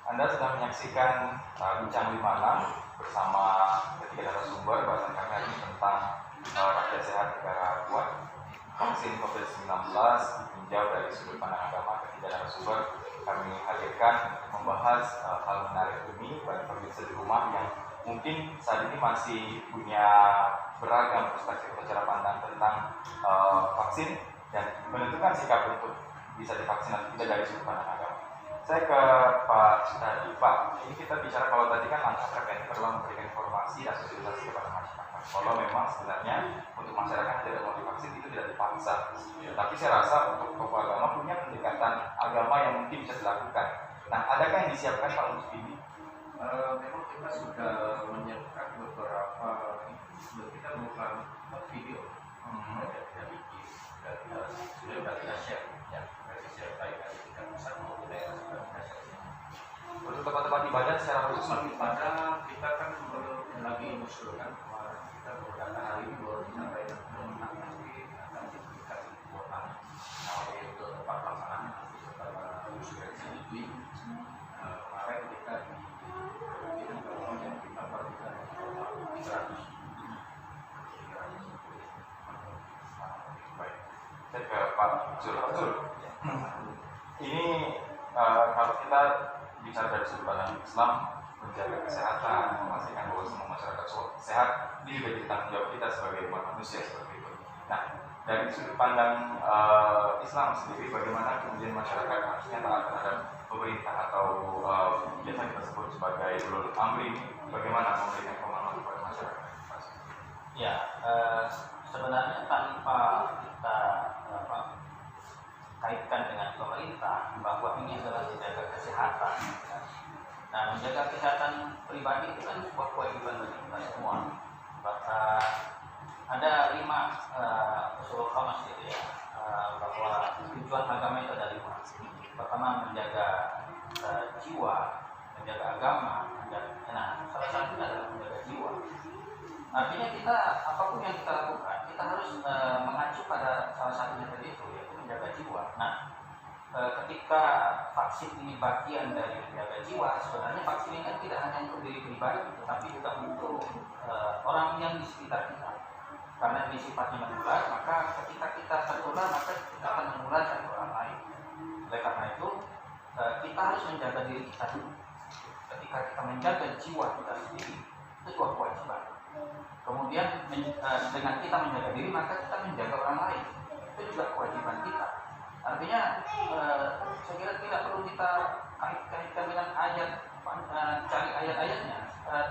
Anda sedang menyaksikan Bincang 56 bersama ketiga narasumber. Bahasan kami hari ini tentang rakyat sehat negara kuat, vaksin COVID-19 ditinjau dari sudut pandang agama. Ketiga narasumber kami hadirkan untuk membahas hal menarik ini bagi pemirsa di rumah yang mungkin saat ini masih punya beragam perspektif atau cara pandang tentang vaksin dan menentukan sikap untuk bisa divaksin atau tidak dari sudut pandang agama. Saya ke Pak Sutadi. Pak, ini kita bicara kalau tadi kan langkah preventif adalah memberikan informasi dan sosialisasi kepada masyarakat. Kalau memang sebenarnya untuk masyarakat yang tidak mau divaksin itu tidak dipaksa. Tapi saya rasa untuk tokoh agama punya pendekatan agama yang mungkin bisa dilakukan. Nah, adakah yang disiapkan Pak untuk ini? Memang kita sudah menyiapkan beberapa, kita bukan video dari sudah kita share ya, dari share baik dari tingkat pusat maupun daerah sudah kita share. Untuk tempat-tempat ibadah secara khusus Pada kita kan lagi mengusulkan kemarin kita beberapa hari ini baru disampaikan nanti akan diberikan kuota untuk tempat pelaksanaan setelah usulan ini. Kemarin kita di kalau yang kita berikan 300. Saya ke Pak Zul. Ini kalau kita bicara dari sudut pandang Islam, menjaga kesehatan, memastikan bahwa semua masyarakat sehat, ini juga jadi tanggung jawab kita sebagai umat manusia seperti itu. Nah, dari sudut pandang Islam sendiri, bagaimana kemudian masyarakat harusnya taat terhadap pemerintah atau biasa kita sebut sebagai ulul amri, bagaimana memberikan pemahaman kepada masyarakat? Ya, sebenarnya tanpa kita kaitkan dengan pemerintah bahwa ini adalah menjaga kesehatan. Nah, menjaga kesehatan pribadi itu kan sebuah kewajiban bagi kita semua. Ada 5 usul khamas gitu ya, bahwa tujuan agama itu ada 5. Pertama, menjaga jiwa, menjaga agama, nah salah satunya adalah menjaga jiwa. Artinya kita apapun yang kita lakukan, kita harus mengacu pada salah satunya tadi itu, yaitu menjaga jiwa. Nah, ketika vaksin ini bagian dari menjaga jiwa, sebenarnya vaksin ini kan tidak hanya untuk diri pribadi, tetapi juga untuk orang yang di sekitar kita. Karena ini sifatnya menular, maka ketika kita tertular, maka kita akan menularkan ke orang lain. Oleh karena itu, kita harus menjaga diri kita dulu. Ketika kita menjaga jiwa kita sendiri, itu sebuah kewajiban. Kemudian dengan kita menjaga diri, maka kita menjaga orang lain. Itu juga kewajiban kita. Artinya, saya kira tidak perlu kita kaitkan dengan ayat, cari ayat-ayatnya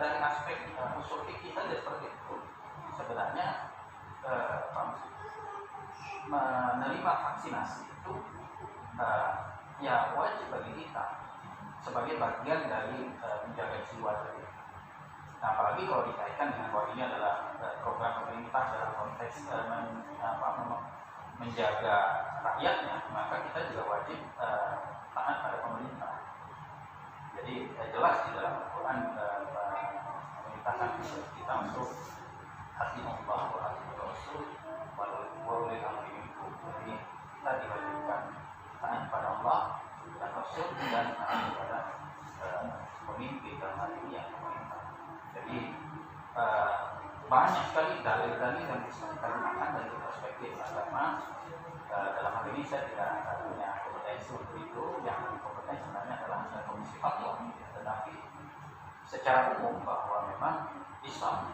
dari aspek usul fikih saja seperti itu. Sebenarnya menerima vaksinasi itu ya wajib bagi kita sebagai bagian dari menjaga jiwa tadi. Nah, apalagi kalau dikaitkan dengan bahwa ini adalah program pemerintah dalam konteks menjaga rakyatnya, maka kita juga wajib taat pada pemerintah. Jadi jelas di dalam Al-Quran memerintahkan kita untuk hati Allah wa hati Rasul wa ulil amri minkum. Jadi kita diwajibkan taat pada Allah dan Rasul dan taat kepada pemimpin dalam hal ini yang pemerintah. Jadi banyak sekali dalil-dalil yang bisa kita gunakan dari perspektif agama. Dalam hal ini saya tidak punya kompetensi untuk itu. Yang kompetensi sebenarnya adalah komisi fatwa. Tetapi secara umum bahwa memang Islam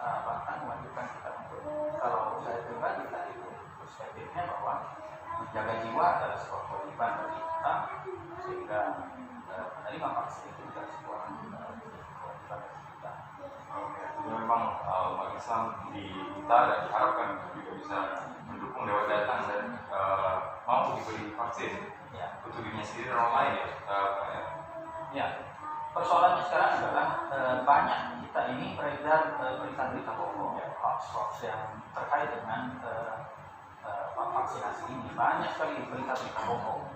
bahkan mewajibkan kita untuk, kalau saya pribadi tadi itu perspektifnya bahwa menjaga jiwa adalah sebuah kewajiban bagi kita, sehingga menerima vaksin itu juga sebuah kewajiban bagi kita. Memang umat Islam diminta dan diharapkan juga bisa mendukung lewat datang dan mampu diberi vaksin Ya. untuk dirinya sendiri dan orang lain ya. Ya, persoalannya sekarang adalah banyak kita ini beredar berita-berita bohong, ya, hoax yang terkait dengan vaksinasi ini. Banyak sekali berita-berita bohong.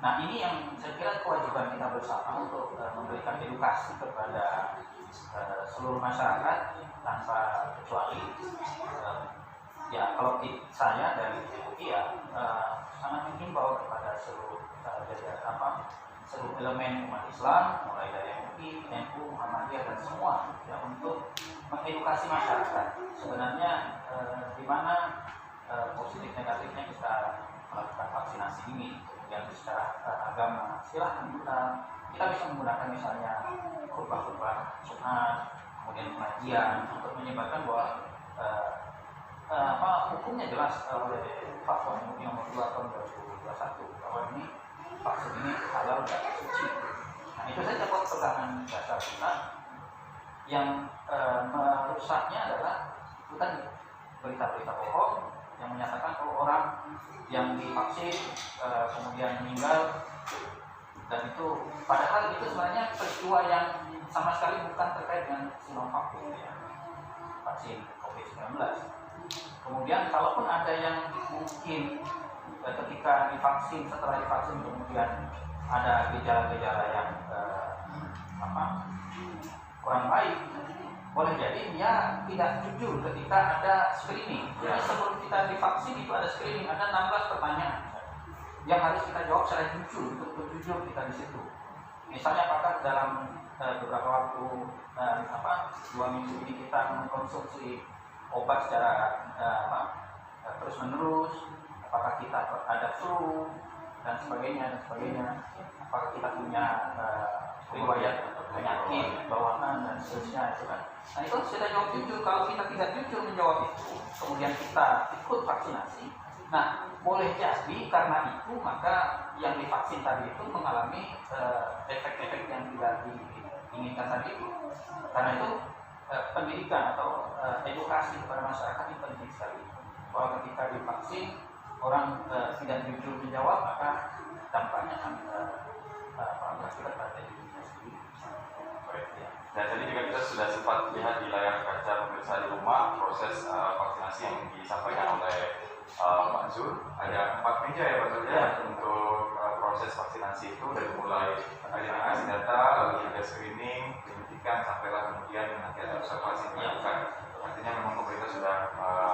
Nah, ini yang saya kira kewajiban kita bersama untuk memberikan edukasi kepada seluruh masyarakat tanpa kecuali. Ya, kalau saya dari MUI ya sangat menghimbau kepada seluruh seluruh elemen umat Islam, mulai dari MUI, NU, Muhammadiyah dan semua, ya, untuk mengedukasi masyarakat. Sebenarnya di mana positif negatifnya kita melakukan vaksinasi ini, kemudian secara agama silahkan kita bisa menggunakan misalnya khutbah-khutbah Jumat, kemudian pengajian untuk menyebarkan bahwa hukumnya jelas oleh Fatwa MUI nomor 2 tahun 2021 bahwa ini vaksin ini halal dan suci. Nah, itu saja pegangan dasar kita. Yang merusaknya adalah bukan berita-berita bohong yang menyatakan kalau orang yang divaksin kemudian meninggal, dan itu padahal itu sebenarnya peristiwa yang sama sekali bukan terkait dengan Sinovac, ya, vaksin COVID-19. Kemudian kalaupun ada yang mungkin ketika divaksin, setelah divaksin kemudian ada gejala-gejala yang kurang baik, boleh jadi dia tidak jujur ketika ada screening. Jadi sebelum kita divaksin itu ada screening, ada 16 pertanyaan yang harus kita jawab secara jujur, untuk jujur kita di situ. Misalnya apakah dalam beberapa waktu 2 minggu ini kita mengkonsumsi obat secara terus menerus, apakah kita ada flu dan sebagainya, apakah kita punya riwayat penyakit bawaan dan seterusnya, itu kan. Nah, itu sudah jawab jujur. Kalau kita tidak jujur menjawab itu, kemudian kita ikut vaksinasi, nah boleh jadi karena itu maka yang divaksin tadi itu mengalami efek-efek yang tidak diinginkan tadi itu. Karena itu pendidikan atau edukasi kepada masyarakat ini penting sekali. Kalau ketika divaksin orang tidak jujur menjawab, maka dampaknya akan berakibat pada dirinya sendiri. Dan tadi juga kita sudah sempat lihat di layar kaca pemirsa di rumah proses vaksinasi yang disampaikan oleh Pak Zul. Ada 4 meja ya Pak Zul ya untuk proses vaksinasi itu, dari mulai verifikasi data, lalu juga screening, penyuntikan, sampailah kemudian nanti ada observasi dilakukan. Artinya memang pemerintah sudah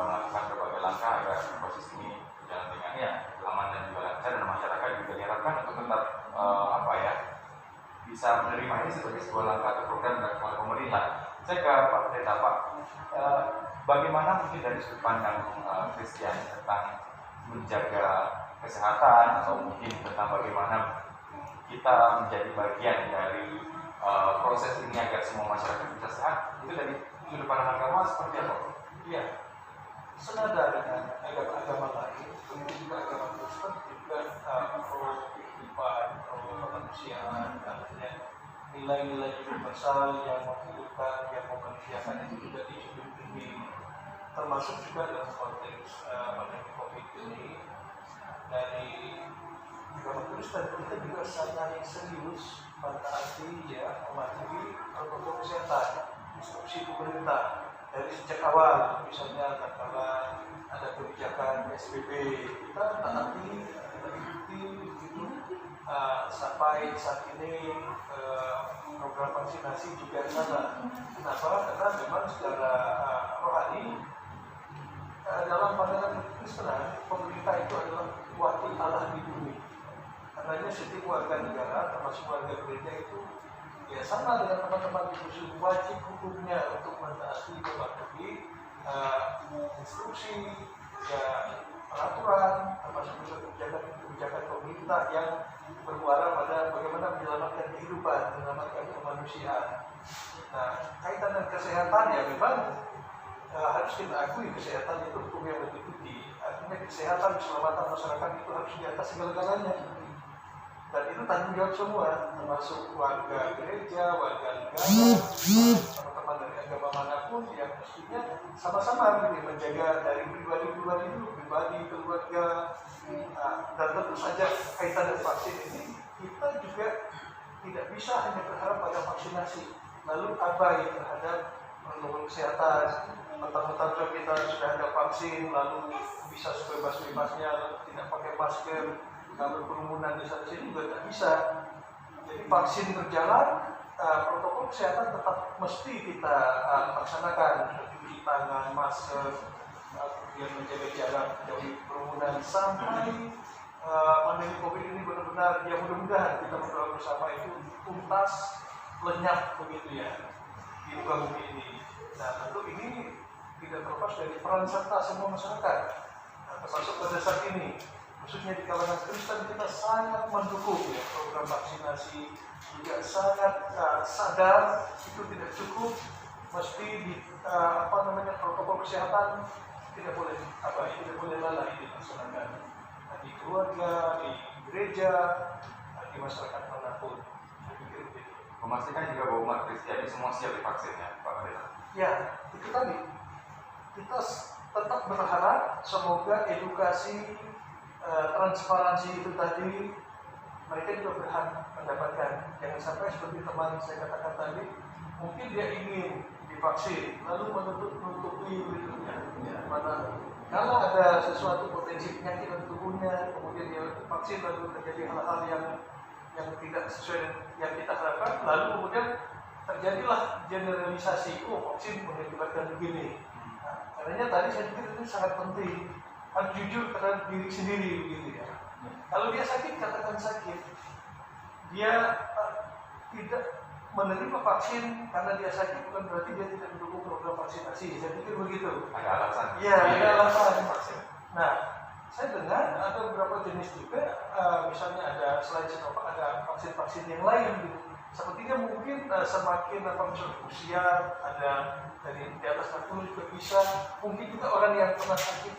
melakukan berbagai langkah agar proses ini berjalan dengan aman dan juga lancar, dan masyarakat juga diharapkan untuk tetap bisa menerima ini sebagai sebuah langkah atau program dari pemerintah. Saya ke Pak Pendeta, Pak, bagaimana mungkin dari sudut pandang Kristen tentang menjaga kesehatan, atau mungkin tentang bagaimana kita menjadi bagian dari proses ini agar semua masyarakat bisa sehat, itu dari sudut pandang agama seperti apa? Iya, senada dengan agama-agama lain, begitu juga agama Kristen juga pro kehidupan, pro kemanusiaan, artinya nilai-nilai universal yang menghidupkan, yang memanusiakan itu juga dijunjung tinggi, termasuk juga dalam konteks pandemi COVID ini. Dari agama Kristen kita juga sangat serius mentaati, mematuhi protokol kesehatan, instruksi pemerintah dari sejak awal. Misalnya katakanlah ada kebijakan PSBB, kita taati, kita ikuti begitu. Sampai saat ini program vaksinasi juga sama. Kenapa? Karena memang secara rohani dalam pandangan Kristen, pemerintah itu adalah wakil Allah di bumi. Karenanya setiap warga negara, termasuk warga gereja itu sama dengan teman-teman di Muslim, wajib hukumnya untuk mentaati, mematuhi instruksi, peraturan, termasuk kebijakan pemerintah yang bermuara pada bagaimana menyelamatkan kehidupan, menyelamatkan kemanusiaan. Nah, kaitan dengan kesehatan memang harus kita akui kesehatan itu hukum yang lebih tinggi. Artinya kesehatan, keselamatan masyarakat itu harus di atas segala-galanya. Dan itu tanggung jawab semua, termasuk warga gereja, warga negara, teman-teman dari agama manapun yang mestinya sama-sama menjaga dari pribadi-pribadi dulu, pribadi, keluarga. Dan tentu saja kaitan dengan vaksin ini, kita juga tidak bisa hanya berharap pada vaksinasi, lalu abai terhadap protokol kesehatan. Mentang-mentang kita sudah ada vaksin, lalu bisa sebebas-bebasnya, tidak pakai masker, kalau kerumunan di sana sini juga tidak bisa. Jadi vaksin berjalan, protokol kesehatan tetap mesti kita laksanakan, cuci tangan, masker, kemudian menjaga jarak, jauhi kerumunan sampai pandemi COVID ini benar-benar benar-benar ya mudah-mudahan kita berdoa bersama itu tuntas lenyap begitu ya di muka bumi ini. Nah tentu ini tidak terlepas dari peran serta semua masyarakat, nah, termasuk pada saat ini khususnya di kalangan Kristen kita sangat mendukung ya program vaksinasi, juga sangat sadar itu tidak cukup, mesti di protokol kesehatan tidak boleh lalai dilaksanakan di keluarga, di gereja, di masyarakat manapun. Memastikan juga bahwa umat Kristiani semua siap divaksin ya Pak Pendeta. Ya, itu tadi kita tetap berharap semoga edukasi transparansi itu tadi mereka juga berhak mendapatkan. Jangan sampai seperti teman saya katakan tadi, mungkin dia ingin divaksin lalu menutupi berikutnya. Mana kalau ada sesuatu potensi penyakit dalam tubuhnya, kemudian dia vaksin lalu terjadi hal-hal yang tidak sesuai dengan yang kita harapkan, lalu kemudian terjadilah generalisasi, vaksin mengakibatkan begini. Nah, karena tadi saya pikir itu sangat penting, harus jujur terhadap diri sendiri begitu ya. Kalau dia sakit, katakan sakit. Dia tidak menerima vaksin karena dia sakit bukan berarti dia tidak mendukung program vaksinasi. Saya pikir begitu. Ada alasan. Iya, ada alasan vaksin. Nah, saya dengar ada beberapa jenis juga, misalnya ada selain Sinovac ada vaksin-vaksin yang lain gitu. Sepertinya mungkin semakin usia ada dari di atas 60 juga bisa. Mungkin juga orang yang pernah sakit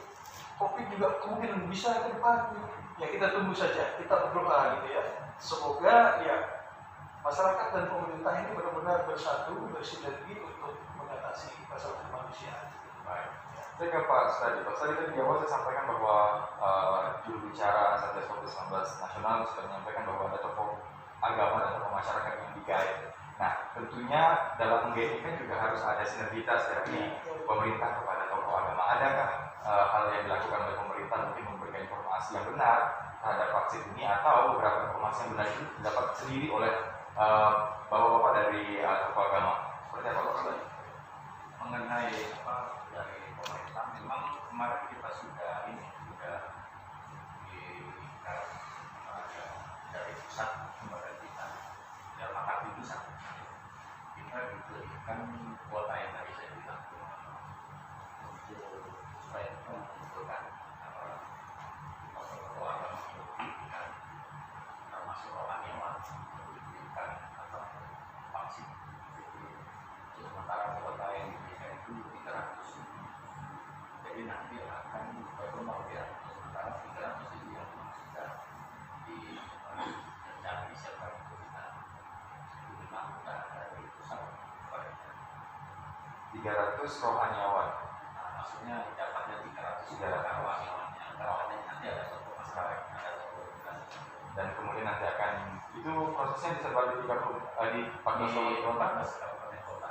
COVID juga kemungkinan bisa ke depan. Ya kita tunggu saja, kita berdoa gitu ya. Semoga ya masyarakat dan pemerintah ini benar-benar bersatu, bersinergi untuk mengatasi masalah kemanusiaan. Baik. Saya ke Pak Sadi. Pak Sadi tadi di awal saya sampaikan bahwa juru bicara Satgas COVID-19 nasional sudah menyampaikan bahwa ada tokoh agama dan tokoh masyarakat yang di-guide. Nah, tentunya dalam meng-guide ini kan juga harus ada sinergitas dari pemerintah kepada tokoh agama. Adakah hal yang dilakukan oleh pemerintah mungkin memberikan informasi yang benar terhadap vaksin ini, atau beberapa informasi yang benar itu didapat sendiri oleh bapak-bapak dari tokoh agama? Seperti apa Pak Sadi? Mengenai dari pemerintah, memang kemarin kita sudah diberikan dari pusat kepada kita dalam akad putusan kita diberikan kuota yang tadi saya bilang untuk supaya kita mengumpulkan tokoh agama dan termasuk rohaniawan untuk diberikan vaksin. Sementara kuota yang diberikan itu 300, jadi nanti akan berkembang ya. Sementara 300 itu yang sudah rencana disiapkan untuk kita dilakukan dari pusat kepada 300 rohaniawan. Nah, maksudnya dapatnya 300 rohaniawannya. Rohaniawannya nanti ada satu masyarakat, ada satu organisasi. Dan kemudian nanti akan itu prosesnya disebar di 14 kabupaten kota.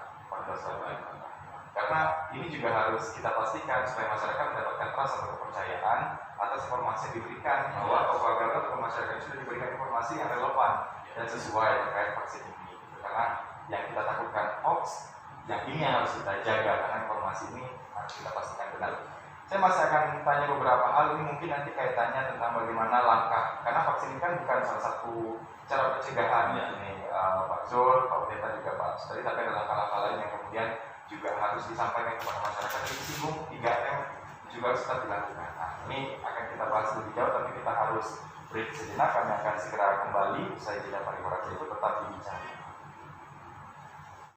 Karena ini juga harus kita pastikan supaya masyarakat mendapatkan trust atau kepercayaan atas informasi yang diberikan, bahwa tokoh agama atau masyarakat sudah diberikan informasi yang relevan dan sesuai terkait vaksin ini. Karena yang kita takutkan hoax, yang ini yang harus kita jaga, karena informasi ini harus kita pastikan benar. Saya masih akan tanya beberapa hal, ini mungkin nanti kaitannya tentang bagaimana langkah, karena vaksin ini kan bukan salah satu cara pencegahan ya. Ini Pak Zul, Pak Pendeta juga Pak Sutari, tapi ada langkah-langkah lain yang kemudian juga harus disampaikan kepada masyarakat. Ini singgung 3M juga harus tetap dilakukan. Nah, ini akan kita bahas lebih jauh, tapi kita harus break sejenak. Kami akan segera kembali usai jeda pariwara.